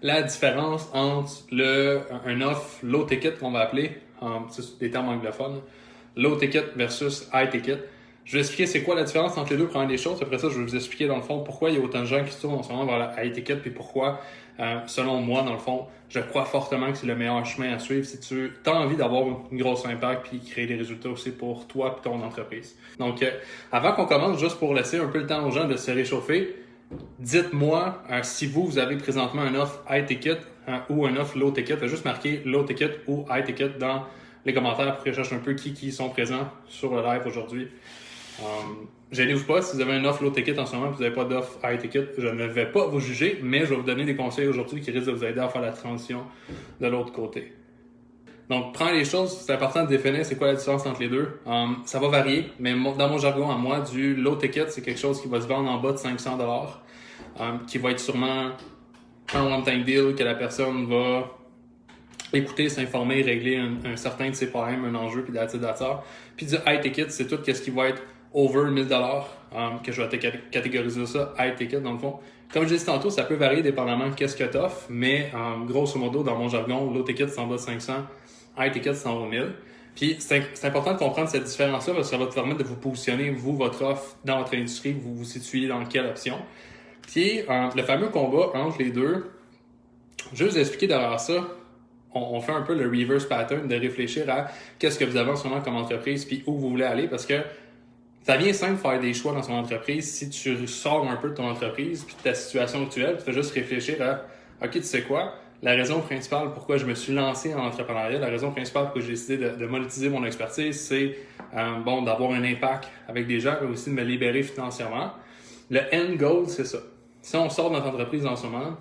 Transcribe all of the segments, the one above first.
la différence entre un offre low ticket qu'on va appeler, c'est des termes anglophones, low ticket versus high ticket. Je vais expliquer c'est quoi la différence entre les deux, première des choses. Après ça, je vais vous expliquer dans le fond pourquoi il y a autant de gens qui se tournent en ce moment vers la high ticket, puis pourquoi, selon moi, dans le fond, je crois fortement que c'est le meilleur chemin à suivre si tu as envie d'avoir une grosse impact puis créer des résultats aussi pour toi et ton entreprise. Donc, avant qu'on commence, juste pour laisser un peu le temps aux gens de se réchauffer, dites-moi si vous avez présentement un offre high ticket ou un offre low ticket. Faites juste marquer low ticket ou high ticket dans les commentaires pour que je cherche un peu qui sont présents sur le live aujourd'hui. Gênez-vous pas, si vous avez une offre low ticket en ce moment et que vous n'avez pas d'offre high ticket, je ne vais pas vous juger, mais je vais vous donner des conseils aujourd'hui qui risquent de vous aider à faire la transition de l'autre côté. Donc, prends les choses, c'est important de définir c'est quoi la différence entre les deux. Ça va varier, mais dans mon jargon à moi, du low ticket, c'est quelque chose qui va se vendre en bas de 500$, qui va être sûrement un one-time deal que la personne va écouter, s'informer, régler un certain de ses problèmes, un enjeu, puis d'attitude. Puis du high ticket, c'est tout ce qui va être over 1000$, que je vais catégoriser ça high ticket dans le fond. Comme je disais tantôt, ça peut varier dépendamment de qu'est-ce que tu offres, mais grosso modo, dans mon jargon, low ticket c'est en bas de 500, high ticket c'est en haut de 1000. Puis c'est important de comprendre cette différence-là parce que ça va te permettre de vous positionner, vous, votre offre, dans votre industrie, vous vous situez dans quelle option. Puis le fameux combat entre les deux, je vais vous expliquer derrière ça. On fait un peu le reverse pattern de réfléchir à qu'est-ce que vous avez en ce moment comme entreprise puis où vous voulez aller parce que ça vient simple de faire des choix dans son entreprise si tu sors un peu de ton entreprise puis de ta situation actuelle, tu fais juste réfléchir à OK, tu sais quoi, la raison principale pourquoi je me suis lancé en entrepreneuriat, la raison principale pourquoi j'ai décidé de monétiser mon expertise, c'est d'avoir un impact avec des gens mais aussi de me libérer financièrement. Le end goal, c'est ça. Si on sort de notre entreprise en ce moment,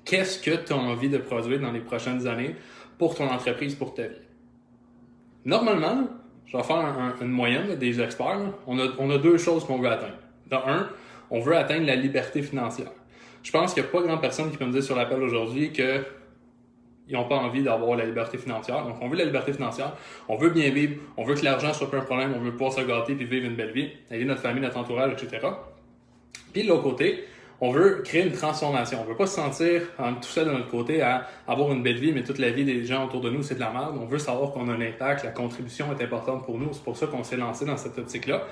qu'est-ce que tu as envie de produire dans les prochaines années pour ton entreprise, pour ta vie? Normalement, je vais faire une moyenne des experts. On a deux choses qu'on veut atteindre. Dans un, on veut atteindre la liberté financière. Je pense qu'il n'y a pas grande personne qui peut me dire sur l'appel aujourd'hui qu'ils n'ont pas envie d'avoir la liberté financière. Donc, on veut la liberté financière, on veut bien vivre, on veut que l'argent soit pas un problème, on veut pouvoir se gâter puis vivre une belle vie, aider notre famille, notre entourage, etc. Puis de l'autre côté, on veut créer une transformation. On veut pas se sentir tout seul de notre côté à avoir une belle vie, mais toute la vie des gens autour de nous, c'est de la merde. On veut savoir qu'on a un impact, la contribution est importante pour nous. C'est pour ça qu'on s'est lancé dans cette optique-là.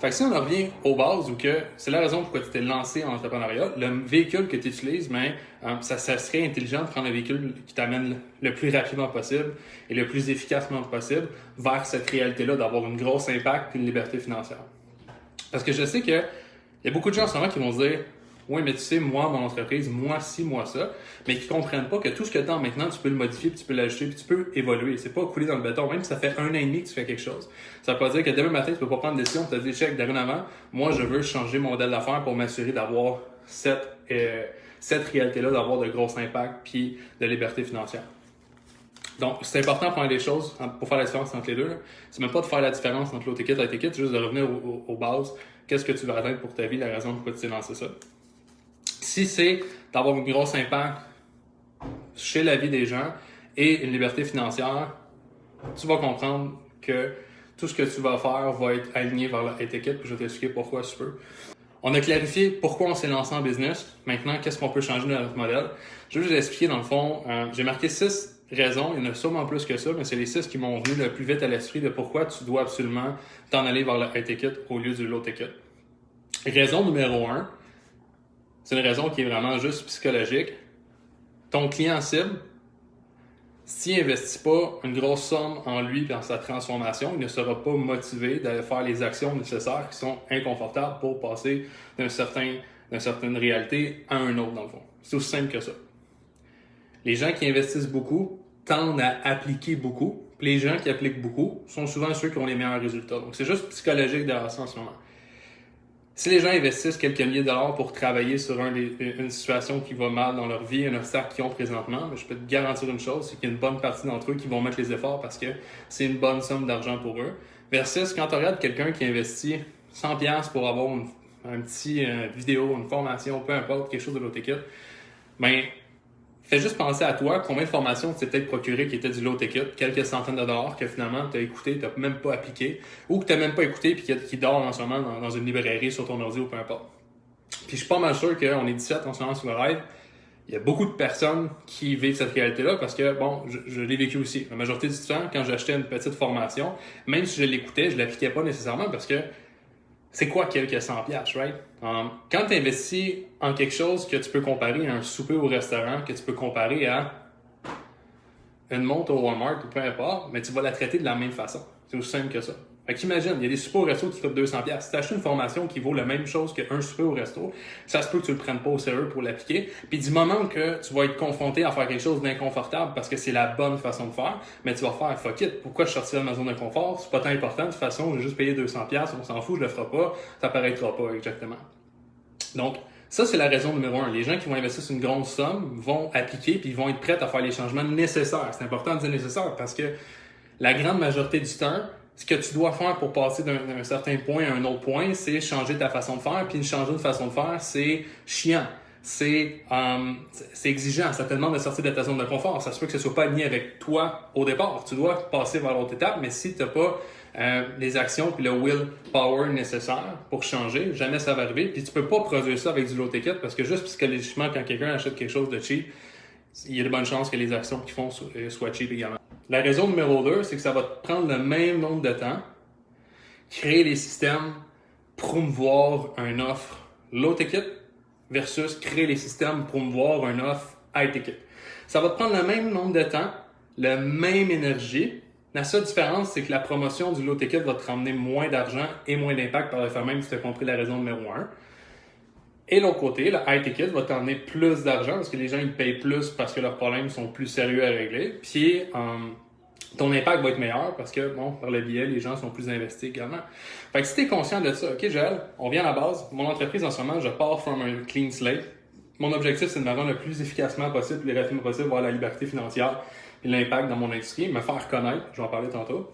Fait que si on revient aux bases ou que c'est la raison pourquoi tu t'es lancé en entrepreneuriat, le véhicule que tu utilises, ça serait intelligent de prendre le véhicule qui t'amène le plus rapidement possible et le plus efficacement possible vers cette réalité-là d'avoir une grosse impact et une liberté financière. Parce que je sais que il y a beaucoup de gens en ce moment qui vont se dire oui, mais tu sais, moi, mon entreprise, moi ci, moi ça, mais qui comprennent pas que tout ce que tu as maintenant, tu peux le modifier, puis tu peux l'ajouter, puis tu peux évoluer. C'est pas couler dans le béton. Même si ça fait 1 an et demi que tu fais quelque chose, ça veut pas dire que demain matin, tu peux pas prendre une décision, tu te dis, check, dorénavant, moi, je veux changer mon modèle d'affaires pour m'assurer d'avoir cette réalité-là, d'avoir de gros impacts, puis de liberté financière. Donc, c'est important de prendre les choses pour faire la différence entre les deux. C'est même pas de faire la différence entre low ticket et high ticket, c'est juste de revenir aux bases. Qu'est-ce que tu veux atteindre pour ta vie, la raison pourquoi tu t'es lancé ça. Si c'est d'avoir un gros impact chez la vie des gens et une liberté financière, tu vas comprendre que tout ce que tu vas faire va être aligné vers la étiquette, puis je vais t'expliquer pourquoi tu peux. On a clarifié pourquoi on s'est lancé en business. Maintenant, qu'est-ce qu'on peut changer dans notre modèle? Je vais vous expliquer dans le fond. J'ai marqué 6 raisons. Il y en a sûrement plus que ça, mais c'est les 6 qui m'ont venu le plus vite à l'esprit de pourquoi tu dois absolument t'en aller vers la étiquette au lieu du low ticket. Raison numéro 1, c'est une raison qui est vraiment juste psychologique. Ton client cible, s'il n'investit pas une grosse somme en lui et dans sa transformation, il ne sera pas motivé d'aller faire les actions nécessaires qui sont inconfortables pour passer d'une certaine réalité à un autre, dans le fond. C'est aussi simple que ça. Les gens qui investissent beaucoup tendent à appliquer beaucoup. Puis les gens qui appliquent beaucoup sont souvent ceux qui ont les meilleurs résultats. Donc, c'est juste psychologique derrière ça en ce moment. Si les gens investissent quelques milliers de dollars pour travailler sur une situation qui va mal dans leur vie, un obstacle qu'ils ont présentement, je peux te garantir une chose, c'est qu'il y a une bonne partie d'entre eux qui vont mettre les efforts parce que c'est une bonne somme d'argent pour eux. Versus quand tu regardes quelqu'un qui investit 100$ pour avoir un petit vidéo, une formation, peu importe, quelque chose de l'autre ticket, fais juste penser à toi, combien de formations tu t'es peut-être procuré qui étaient du low ticket, quelques centaines de dollars que finalement tu as écouté, tu n'as même pas appliqué, ou que tu n'as même pas écouté et qui dort en ce moment dans une librairie sur ton ordi ou peu importe. Puis je suis pas mal sûr qu'on est 17 en ce moment sur le live. Il y a beaucoup de personnes qui vivent cette réalité-là parce que, bon, je l'ai vécu aussi. La majorité du temps, quand j'achetais une petite formation, même si je l'écoutais, je l'appliquais pas nécessairement parce que c'est quoi quelques 100$, right? Quand tu investis en quelque chose que tu peux comparer à un souper au restaurant, que tu peux comparer à une montre au Walmart ou peu importe, mais tu vas la traiter de la même façon. C'est aussi simple que ça. Fait qu'imagine, il y a des soupers au resto qui coûtent 200$. Si tu achètes une formation qui vaut la même chose qu'un souper au resto, ça se peut que tu le prennes pas au sérieux pour l'appliquer. Puis du moment que tu vas être confronté à faire quelque chose d'inconfortable parce que c'est la bonne façon de faire, mais tu vas faire fuck it. Pourquoi je sortirais de ma zone de confort? C'est pas tant important. De toute façon, j'ai juste payé 200$, on s'en fout, je le ferai pas. Ça paraîtra pas exactement. Donc, ça, c'est la raison numéro 1. Les gens qui vont investir sur une grosse somme vont appliquer puis ils vont être prêts à faire les changements nécessaires. C'est important de dire nécessaire parce que la grande majorité du temps, ce que tu dois faire pour passer d'un certain point à un autre point, c'est changer ta façon de faire. Puis changer de façon de faire, c'est chiant. C'est exigeant. Ça te demande de sortir de ta zone de confort. Ça se peut que ce soit pas aligné avec toi au départ. Tu dois passer vers l'autre étape, mais si tu n'as pas les actions puis le willpower nécessaire pour changer, jamais ça va arriver. Puis tu peux pas produire ça avec du low ticket parce que juste psychologiquement, quand quelqu'un achète quelque chose de cheap, il y a de bonnes chances que les actions qu'ils font soient cheap également. La raison numéro 2, c'est que ça va te prendre le même nombre de temps, créer les systèmes, promouvoir une offre low ticket versus créer les systèmes, promouvoir une offre high ticket. Ça va te prendre le même nombre de temps, la même énergie. La seule différence, c'est que la promotion du low ticket va te ramener moins d'argent et moins d'impact par le fait même si tu as compris la raison numéro 1. Et l'autre côté, le high ticket va t'emmener plus d'argent parce que les gens ils payent plus parce que leurs problèmes sont plus sérieux à régler. Puis ton impact va être meilleur parce que, bon, par le biais, les gens sont plus investis également. Fait que si tu es conscient de ça, ok Joël, on vient à la base. Mon entreprise en ce moment, je pars from un clean slate. Mon objectif, c'est de me rendre le plus efficacement possible, le plus rapidement possible, voir la liberté financière et l'impact dans mon industrie, me faire connaître, je vais en parler tantôt.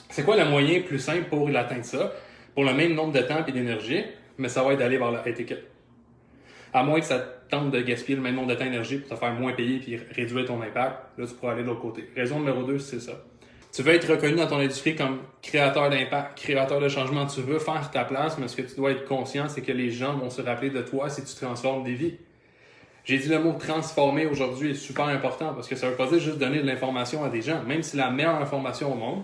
C'est quoi le moyen plus simple pour atteindre ça, pour le même nombre de temps et d'énergie, mais ça va être d'aller vers la high ticket. À moins que ça te tente de gaspiller le même nombre de temps et d'énergie pour te faire moins payer et réduire ton impact, là, tu pourras aller de l'autre côté. Raison numéro 2, c'est ça. Tu veux être reconnu dans ton industrie comme créateur d'impact, créateur de changement. Tu veux faire ta place, mais ce que tu dois être conscient, c'est que les gens vont se rappeler de toi si tu transformes des vies. J'ai dit le mot transformer aujourd'hui est super important parce que ça veut pas dire juste donner de l'information à des gens. Même si la meilleure information au monde,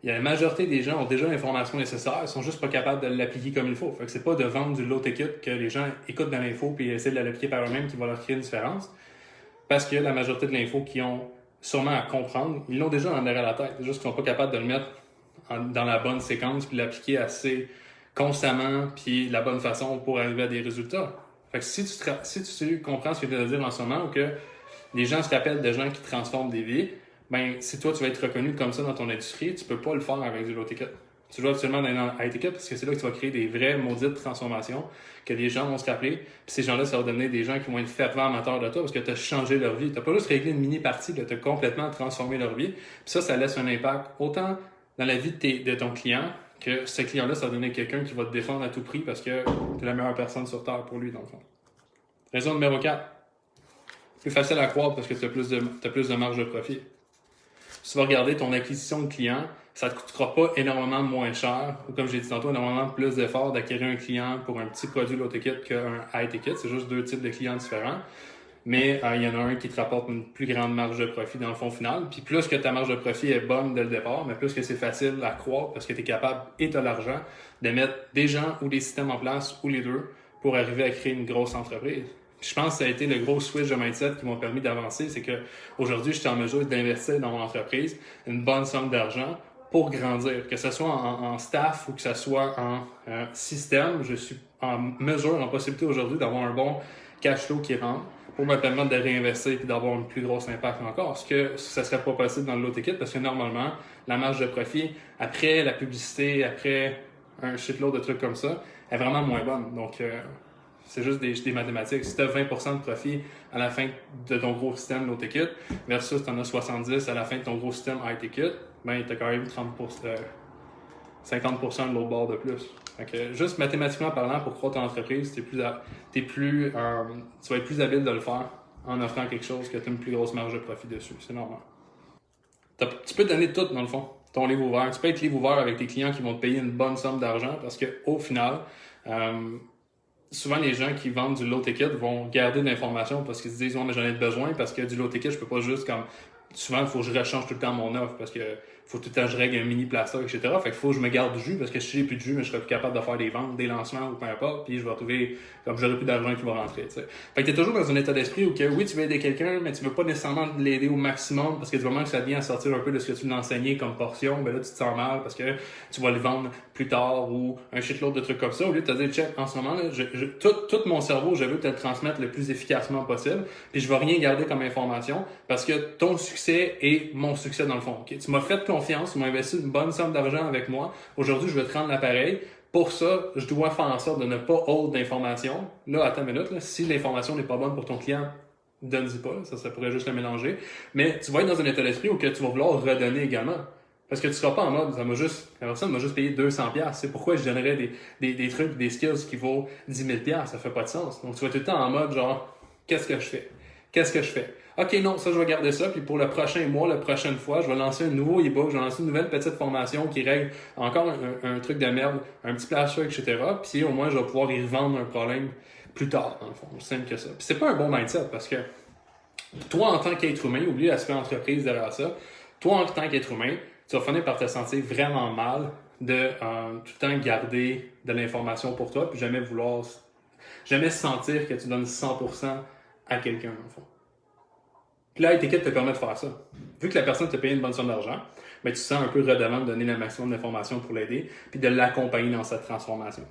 il y a la majorité des gens ont déjà l'information nécessaire, ils sont juste pas capables de l'appliquer comme il faut. Fait que c'est pas de vendre du low ticket que les gens écoutent de l'info puis essaient de l'appliquer par eux-mêmes qui va leur créer une différence. Parce que la majorité de l'info qu'ils ont sûrement à comprendre, ils l'ont déjà en derrière la tête. C'est juste qu'ils sont pas capables de le mettre dans la bonne séquence puis l'appliquer assez constamment puis de la bonne façon pour arriver à des résultats. Fait que si tu comprends ce que je viens de dire en ce moment ou que les gens se rappellent de gens qui transforment des vies, ben, si toi, tu vas être reconnu comme ça dans ton industrie, tu peux pas le faire avec du low ticket. Tu dois absolument aller dans high ticket parce que c'est là que tu vas créer des vraies maudites transformations que les gens vont se rappeler. Puis ces gens-là, ça va devenir des gens qui vont être fervents amateurs de toi parce que tu as changé leur vie. Tu n'as pas juste réglé une mini-partie, tu as complètement transformé leur vie. Puis ça laisse un impact autant dans la vie de ton client que ce client-là, ça va devenir quelqu'un qui va te défendre à tout prix parce que tu es la meilleure personne sur Terre pour lui, dans le fond. Raison numéro 4. Plus facile à croire parce que tu as plus de marge de profit. Si tu vas regarder ton acquisition de clients, ça ne te coûtera pas énormément moins cher, ou comme j'ai dit tantôt, énormément plus d'efforts d'acquérir un client pour un petit produit low ticket qu'un high ticket. C'est juste deux types de clients différents. Mais il y en a un qui te rapporte une plus grande marge de profit dans le fond final. Puis plus que ta marge de profit est bonne dès le départ, mais plus que c'est facile à croître parce que tu es capable et tu as l'argent de mettre des gens ou des systèmes en place ou les deux pour arriver à créer une grosse entreprise. Je pense que ça a été le gros switch de mindset qui m'a permis d'avancer. C'est que aujourd'hui, je suis en mesure d'investir dans mon entreprise une bonne somme d'argent pour grandir. Que ce soit en staff ou que ce soit en système, je suis en mesure, en possibilité aujourd'hui d'avoir un bon cash flow qui rentre pour me permettre de réinvestir et d'avoir un plus gros impact encore. Ce que ça serait pas possible dans le low ticket parce que normalement, la marge de profit, après la publicité, après un shitload de trucs comme ça, est vraiment moins bonne. Donc, c'est juste des mathématiques. Si tu as 20% de profit à la fin de ton gros système low ticket versus tu en as 70% à la fin de ton gros système high ticket, ben tu as quand même 50% de l'autre bord de plus. Donc, juste mathématiquement parlant, pour croître ton entreprise, tu vas être plus habile de le faire en offrant quelque chose que tu as une plus grosse marge de profit dessus. C'est normal. Tu peux te donner tout dans le fond, ton livre ouvert. Tu peux être livre ouvert avec tes clients qui vont te payer une bonne somme d'argent parce qu'au final, souvent les gens qui vendent du low ticket vont garder de l'information parce qu'ils se disent, ouais, mais j'en ai besoin parce que du low ticket, je peux pas juste comme. Souvent, il faut que je rechange tout le temps mon offre parce que faut tout le temps que je règle un mini plaster, etc. Fait qu'il faut que je me garde du jus parce que si j'ai plus de jus, mais je serais plus capable de faire des ventes, des lancements ou peu importe, puis je vais retrouver comme j'aurai plus d'argent qui va rentrer. T'sais. Fait que t'es toujours dans un état d'esprit où que oui, tu veux aider quelqu'un, mais tu veux pas nécessairement l'aider au maximum parce que du moment que ça vient à sortir un peu de ce que tu lui as enseigné comme portion, ben là tu te sens mal parce que tu vas le vendre plus tard ou un shitload de trucs comme ça. Au lieu de te dire, check, en ce moment, là, tout mon cerveau, je veux te le transmettre le plus efficacement possible, puis je vais rien garder comme information parce que ton succès est mon succès dans le fond. Okay? Tu m'as fait confiance, tu m'as investi une bonne somme d'argent avec moi. Aujourd'hui, je vais te rendre l'appareil. Pour ça, je dois faire en sorte de ne pas hold d'informations. Là, attends une minute, là, si l'information n'est pas bonne pour ton client, donne-y pas, ça pourrait juste le mélanger. Mais tu vas être dans un état d'esprit où que tu vas vouloir redonner également. Parce que tu seras pas en mode, la personne m'a juste payé 200$. C'est pourquoi je donnerais des trucs, des skills qui vaut 10 000$. Ça fait pas de sens. Donc, tu vas tout le temps en mode genre, qu'est-ce que je fais? Qu'est-ce que je fais? OK, non, ça, je vais garder ça. Puis pour le prochain mois, la prochaine fois, je vais lancer un nouveau e-book, je vais lancer une nouvelle petite formation qui règle encore un truc de merde, un petit plaster, etc. Puis au moins, je vais pouvoir y revendre un problème plus tard, dans le fond. C'est simple que ça. Puis c'est pas un bon mindset parce que toi, en tant qu'être humain, oublie l'aspect entreprise derrière ça, toi, en tant qu'être humain, tu vas finir par te sentir vraiment mal de tout le temps garder de l'information pour toi puis jamais sentir que tu donnes 100% à quelqu'un, dans le fond. Puis là, l'étiquette te permet de faire ça. Vu que la personne t'a payé une bonne somme d'argent, ben, tu te sens un peu redevant de donner le maximum d'informations pour l'aider, puis de l'accompagner dans cette transformation.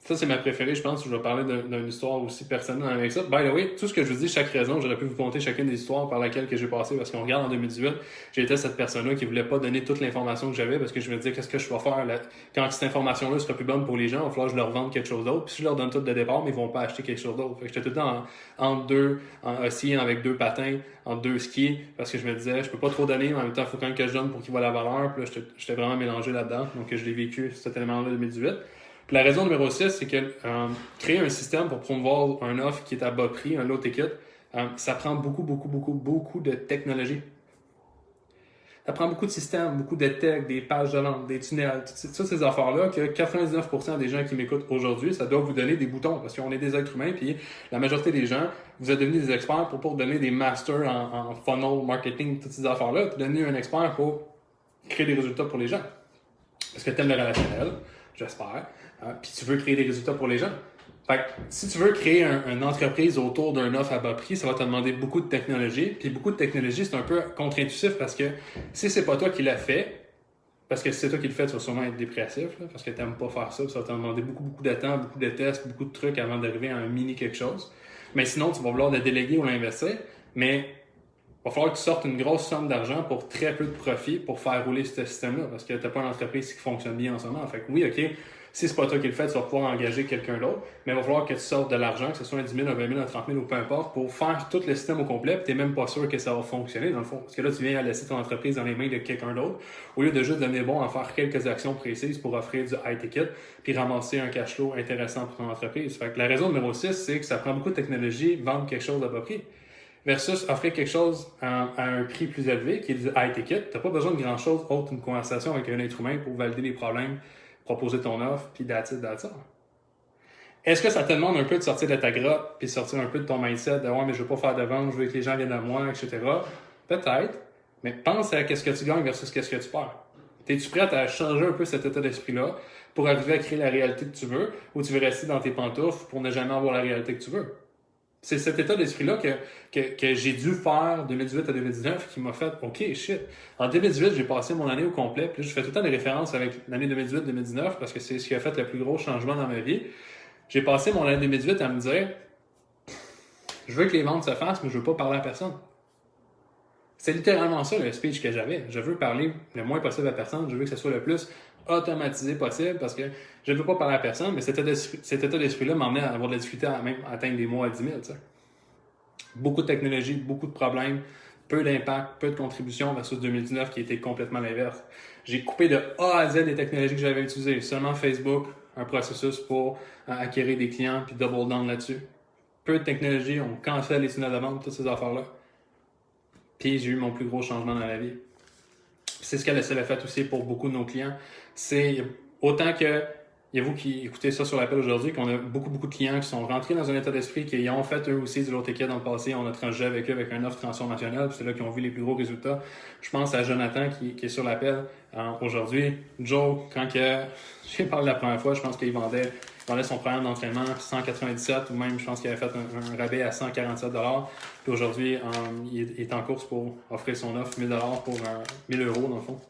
Ça, c'est ma préférée, je pense. Je vais parler d'une histoire aussi personnelle avec ça. By the way, tout ce que je vous dis, chaque raison, j'aurais pu vous conter chacune des histoires par laquelle que j'ai passé, parce qu'on regarde en 2018, j'étais cette personne-là qui voulait pas donner toute l'information que j'avais, parce que je me disais, qu'est-ce que je vais faire là? Quand cette information-là sera plus bonne pour les gens, il va falloir que je leur vende quelque chose d'autre. Puis si je leur donne tout de départ, mais ils vont pas acheter quelque chose d'autre. Fait que j'étais tout le temps entre deux, oscillant avec deux patins, entre deux skis, parce que je me disais, je peux pas trop donner, mais en même temps, il faut quand même que je donne pour qu'il voit la valeur. Puis là, j'étais vraiment mélangé là-dedans. Donc, je l'ai vécu, cet élément-là de 2018. Puis la raison numéro 6, c'est que créer un système pour promouvoir un offre qui est à bas prix, un low ticket, ça prend beaucoup de technologie. Ça prend beaucoup de systèmes, beaucoup de tech, des pages de vente, des tunnels, toutes ces affaires-là que 99% des gens qui m'écoutent aujourd'hui, ça doit vous donner des boutons parce qu'on est des êtres humains puis la majorité des gens, vous êtes devenus des experts pour donner des masters en funnel, marketing, toutes ces affaires-là, puis devenir un expert pour créer des résultats pour les gens. Parce que t'aimes le relationnel, j'espère. Puis tu veux créer des résultats pour les gens. Fait que si tu veux créer une entreprise autour d'un offre à bas prix, ça va te demander beaucoup de technologie. Puis beaucoup de technologie, c'est un peu contre-intuitif parce que si c'est pas toi qui l'as fait, parce que si c'est toi qui le fais, tu vas sûrement être dépressif, là, parce que tu n'aimes pas faire ça. Ça va te demander beaucoup de temps, beaucoup de tests, beaucoup de trucs avant d'arriver à un mini quelque chose. Mais sinon, tu vas vouloir le déléguer ou l'investir. Mais il va falloir que tu sortes une grosse somme d'argent pour très peu de profit pour faire rouler ce système-là. Parce que tu n'as pas une entreprise qui fonctionne bien en ce moment. Fait que oui, OK. Si c'est pas toi qui le fais, tu vas pouvoir engager quelqu'un d'autre, mais il va falloir que tu sortes de l'argent, que ce soit un 10 000, un 20 000, un 30 000 ou peu importe, pour faire tout le système au complet, puis tu n'es même pas sûr que ça va fonctionner dans le fond. Parce que là, tu viens à laisser ton entreprise dans les mains de quelqu'un d'autre, au lieu de juste devenir bon à faire quelques actions précises pour offrir du high ticket, puis ramasser un cash flow intéressant pour ton entreprise. Fait que la raison numéro 6, c'est que ça prend beaucoup de technologie, vendre quelque chose à bas prix. Versus offrir quelque chose à un prix plus élevé, qui est du high ticket. Tu n'as pas besoin de grand-chose autre qu'une conversation avec un être humain pour valider les problèmes, proposer ton offre, puis that's it. Est-ce que ça te demande un peu de sortir de ta grotte, puis sortir un peu de ton mindset, de « ouais, mais je veux pas faire de vente, je veux que les gens viennent à moi, etc. » Peut-être, mais pense à qu'est-ce que tu gagnes versus qu'est-ce que tu perds. Es-tu prête à changer un peu cet état d'esprit-là pour arriver à créer la réalité que tu veux, ou tu veux rester dans tes pantoufles pour ne jamais avoir la réalité que tu veux? C'est cet état d'esprit-là que j'ai dû faire 2018 à 2019 qui m'a fait « OK, shit ». En 2018, j'ai passé mon année au complet. Puis je fais tout le temps des références avec l'année 2018-2019 parce que c'est ce qui a fait le plus gros changement dans ma vie. J'ai passé mon année 2018 à me dire « Je veux que les ventes se fassent, mais je veux pas parler à personne ». C'est littéralement ça le speech que j'avais. Je veux parler le moins possible à personne. Je veux que ce soit le plus automatisé possible parce que je ne veux pas parler à personne, mais cet état d'esprit-là m'emmenait à avoir de la difficulté à même atteindre des mois à 10 000. T'sais. Beaucoup de technologie, beaucoup de problèmes, peu d'impact, peu de contribution versus 2019 qui était complètement l'inverse. J'ai coupé de A à Z les technologies que j'avais utilisées. Seulement Facebook, un processus pour acquérir des clients puis double down là-dessus. Peu de technologie, on cancelle les tunnels de vente, toutes ces affaires-là. Puis j'ai eu mon plus gros changement dans la vie. C'est ce qu'elle a fait aussi pour beaucoup de nos clients. C'est autant que il y a vous qui écoutez ça sur l'appel aujourd'hui, qu'on a beaucoup de clients qui sont rentrés dans un état d'esprit, qui ont fait eux aussi du low ticket dans le passé. On a tranché avec eux avec une offre transformationnelle, puis c'est là qu'ils ont vu les plus gros résultats. Je pense à Jonathan qui est sur l'appel aujourd'hui. Joe, quand j'ai parlé la première fois, je pense qu'il vendait son programme d'entraînement 197 ou même je pense qu'il avait fait un rabais à 147 $. Puis aujourd'hui, il est en course pour offrir son offre 1000 $ pour 1000 € dans le fond.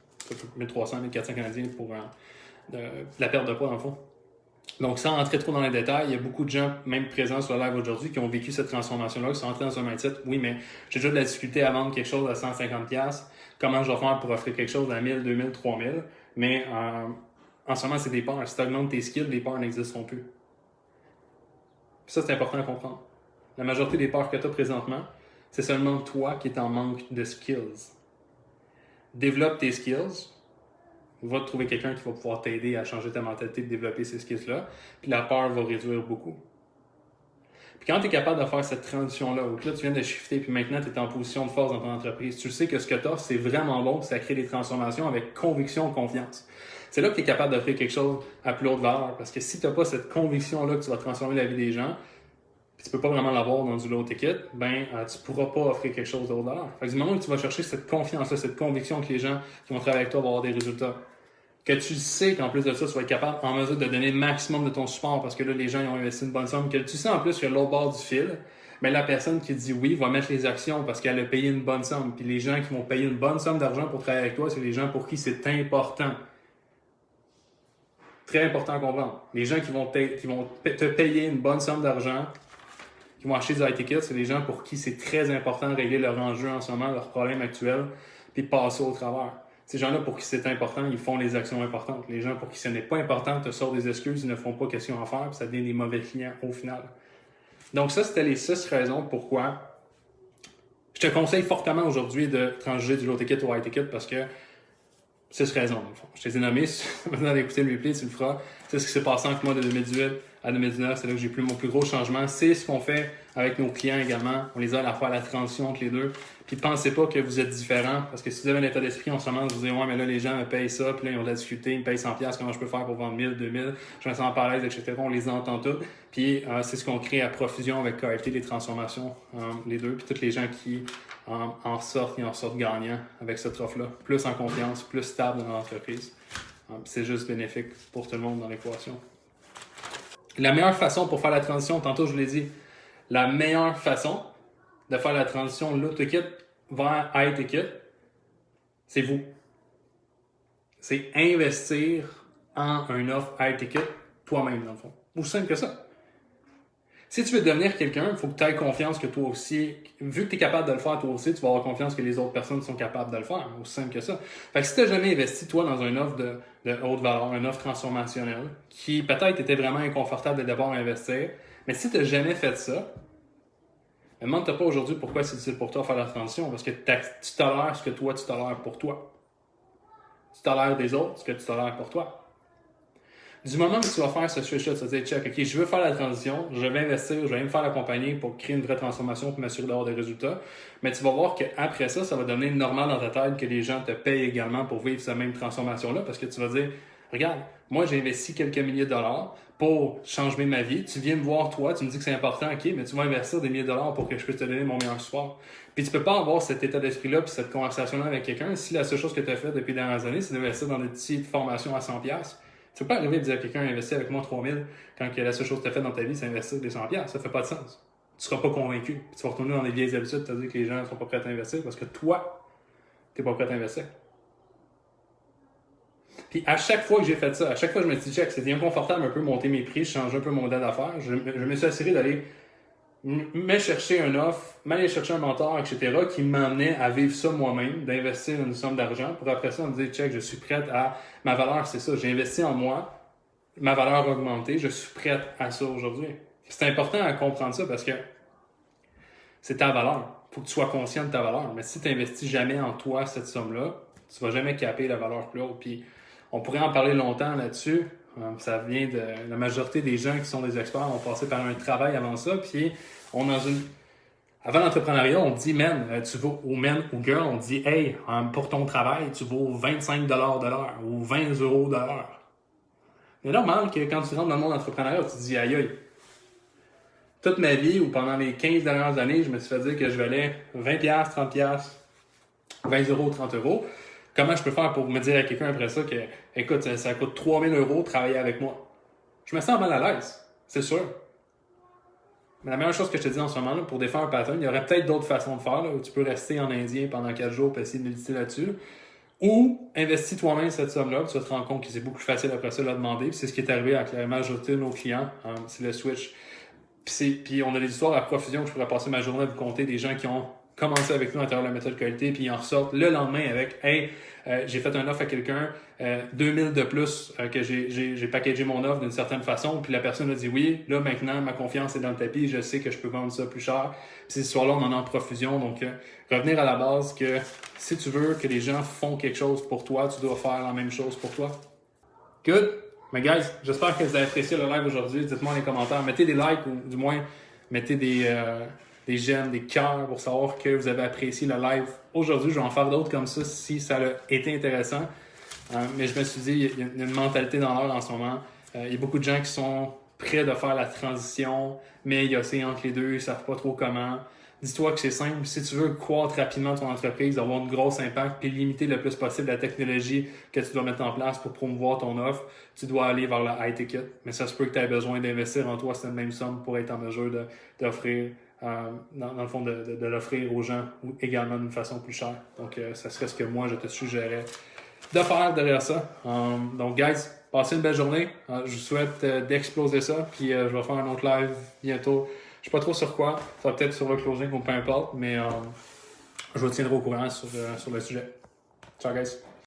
1300, 1400 canadiens pour la perte de poids dans le fond. Donc sans rentrer trop dans les détails, il y a beaucoup de gens, même présents sur le live aujourd'hui, qui ont vécu cette transformation-là, qui sont entrés dans un mindset. Oui, mais j'ai déjà de la difficulté à vendre quelque chose à 150$. Comment je vais faire pour offrir quelque chose à 1000, 2000, 3000? Mais en ce moment, c'est des peurs. Si tu augmentes tes skills, les peurs n'existeront plus. Puis ça, c'est important à comprendre. La majorité des peurs que tu as présentement, c'est seulement toi qui es en manque de skills. Développe tes skills. Va trouver quelqu'un qui va pouvoir t'aider à changer ta mentalité, de développer ces skills-là. Puis la peur va réduire beaucoup. Puis quand tu es capable de faire cette transition-là, où là tu viens de shifter, puis maintenant tu es en position de force dans ton entreprise, tu sais que ce que tu offres, c'est vraiment bon, puis ça crée des transformations avec conviction, confiance. C'est là que tu es capable d'offrir quelque chose à plus haute valeur. Parce que si tu n'as pas cette conviction-là que tu vas transformer la vie des gens, puis tu peux pas vraiment l'avoir dans du low ticket, ben tu pourras pas offrir quelque chose de haute valeur. Fait que du moment où tu vas chercher cette confiance-là, cette conviction que les gens qui vont travailler avec toi vont avoir des résultats, que tu sais qu'en plus de ça, tu vas être capable en mesure de donner le maximum de ton support parce que là, les gens ils ont investi une bonne somme, que tu sais en plus que l'autre bord du fil, mais la personne qui dit oui va mettre les actions parce qu'elle a payé une bonne somme. Puis les gens qui vont payer une bonne somme d'argent pour travailler avec toi, c'est les gens pour qui c'est important. Très important à comprendre. Les gens qui vont te payer une bonne somme d'argent, qui vont acheter du high ticket, c'est les gens pour qui c'est très important de régler leur enjeu en ce moment, leur problème actuel, puis passer au travers. Ces gens-là, pour qui c'est important, ils font les actions importantes. Les gens pour qui ce n'est pas important te sortent des excuses, ils ne font pas question à faire, puis ça devient des mauvais clients au final. Donc ça, c'était les 6 raisons pourquoi je te conseille fortement aujourd'hui de transiger du low ticket au high ticket parce que 6 raisons, dans le fond. Je t'ai nommé, maintenant d'écouter le replay, tu le feras. C'est ce qui s'est passé entre moi de 2018 à 2019, c'est là que j'ai pris mon plus gros changement. C'est ce qu'on fait avec nos clients également. On les aide à faire la transition entre les deux. Puis pensez pas que vous êtes différents, parce que si vous avez un état d'esprit en ce moment, vous dites ouais, mais là les gens me payent ça, puis là ils ont de la difficulté, ils me payent 100$, comment je peux faire pour vendre 1000, 2000, je me sens pas à l'aise, etc. On les entend tous. Puis c'est ce qu'on crée à profusion avec KFT, les transformations, les deux. Puis tous les gens qui en sortent gagnants avec cette offre-là. Plus en confiance, plus stable dans l'entreprise. C'est juste bénéfique pour tout le monde dans l'équation. La meilleure façon pour faire la transition, tantôt je vous l'ai dit, la meilleure façon de faire la transition low ticket vers high ticket, c'est vous. C'est investir en une offre high ticket toi-même, dans le fond. Aussi simple que ça. Si tu veux devenir quelqu'un, il faut que tu aies confiance que toi aussi, vu que tu es capable de le faire toi aussi, tu vas avoir confiance que les autres personnes sont capables de le faire. Aussi simple que ça. Fait que si tu n'as jamais investi, toi, dans une offre de haute valeur, une offre transformationnelle, qui peut-être était vraiment inconfortable de d'abord investir, mais si tu n'as jamais fait ça, ne demande-toi pas aujourd'hui pourquoi c'est difficile pour toi de faire la transition, parce que tu tolères ce que toi, tu tolères pour toi. Tu tolères des autres ce que tu tolères pour toi. Du moment où tu vas faire ce switch-là, tu vas dire, check, OK, je veux faire la transition, je vais investir, je vais me faire accompagner pour créer une vraie transformation pour m'assurer d'avoir des résultats. Mais tu vas voir qu'après ça, ça va devenir normal dans ta tête que les gens te payent également pour vivre cette même transformation-là parce que tu vas dire, regarde, moi j'ai investi quelques milliers de dollars pour changer ma vie. Tu viens me voir toi, tu me dis que c'est important, OK, mais tu vas investir des milliers de dollars pour que je puisse te donner mon meilleur support. Puis tu peux pas avoir cet état d'esprit-là puis cette conversation-là avec quelqu'un si la seule chose que tu as fait depuis les dernières années, c'est d'investir dans des petites formations à 100$. Tu ne peux pas arriver à dire à quelqu'un investir avec moi 3000 quand la seule chose que tu as fait dans ta vie, c'est investir des 100$. Ça ne fait pas de sens. Tu ne seras pas convaincu. Puis tu vas retourner dans les vieilles habitudes, tu vas dire que les gens ne sont pas prêts à investir parce que toi, tu n'es pas prêt à investir. Puis à chaque fois que j'ai fait ça, à chaque fois que je me suis dit, check, c'était inconfortable un peu monter mes prix, changer un peu mon modèle d'affaires, je me suis assuré d'aller me chercher une offre, m'aller chercher un mentor, etc., qui m'amenait à vivre ça moi-même, d'investir une somme d'argent, pour après ça me dire, check, je suis prête à... Ma valeur, c'est ça, j'ai investi en moi, ma valeur a augmenté, je suis prête à ça aujourd'hui. C'est important à comprendre ça parce que c'est ta valeur. Il faut que tu sois conscient de ta valeur. Mais si tu n'investis jamais en toi cette somme-là, tu ne vas jamais capter la valeur plus haute. Puis on pourrait en parler longtemps là-dessus. Ça vient de la majorité des gens qui sont des experts ont passé par un travail avant ça. Puis on dans une... Avant l'entrepreneuriat, on dit, man, tu vaux, ou man ou girl, on dit, hey, pour ton travail, tu vaux 25$ de l'heure ou 20€ de l'heure. C'est normal que quand tu rentres dans le monde entrepreneurial, tu te dis aïe aïe. Toute ma vie ou pendant les 15 dernières années, je me suis fait dire que je valais 20$, 30$, 20€, 30€. Comment je peux faire pour me dire à quelqu'un après ça que, écoute, ça coûte 3000€ travailler avec moi? Je me sens mal à l'aise, c'est sûr. Mais la meilleure chose que je te dis en ce moment, là, pour défaire un pattern, il y aurait peut-être d'autres façons de faire, là, où tu peux rester en indien pendant 4 jours et essayer de méditer là-dessus. Ou investis toi-même cette somme-là, tu vas te rendre compte que c'est beaucoup plus facile après ça de la demander. Puis c'est ce qui est arrivé avec la majorité de nos clients, c'est le switch. Puis on a des histoires à profusion que je pourrais passer ma journée à vous compter, des gens qui ont commencé avec nous à travers la méthode qualité, puis ils en ressortent le lendemain avec « Hey, j'ai fait un offre à quelqu'un, 2000 de plus, que j'ai packagé mon offre d'une certaine façon, puis la personne a dit oui, là maintenant ma confiance est dans le tapis, je sais que je peux vendre ça plus cher. » Puis ces histoires-là, on en a en profusion, donc revenir à la base que si tu veux que les gens font quelque chose pour toi, tu dois faire la même chose pour toi. Good? Mais guys, j'espère que vous avez apprécié le live aujourd'hui. Dites-moi dans les commentaires. Mettez des likes ou du moins mettez des j'aime, des cœurs pour savoir que vous avez apprécié le live aujourd'hui. Je vais en faire d'autres comme ça si ça a été intéressant. Mais je me suis dit, il y a une mentalité dans l'air en ce moment. Il y a beaucoup de gens qui sont prêts de faire la transition, mais il y a aussi entre les deux, ils ne savent pas trop comment. Dis-toi que c'est simple. Si tu veux croître rapidement ton entreprise, avoir un gros impact, puis limiter le plus possible la technologie que tu dois mettre en place pour promouvoir ton offre, tu dois aller vers le high ticket. Mais ça se peut que tu aies besoin d'investir en toi cette même somme pour être en mesure d'offrir, dans le fond, de l'offrir aux gens ou également d'une façon plus chère. Donc, ça serait ce que moi, je te suggérais de faire derrière ça. Donc, guys, passez une belle journée. Je vous souhaite d'exploser ça. Puis, je vais faire un autre live bientôt. Je ne sais pas trop sur quoi. Ça va peut-être sur le closing ou peu importe. Mais je vous tiendrai au courant sur le sujet. Ciao, guys.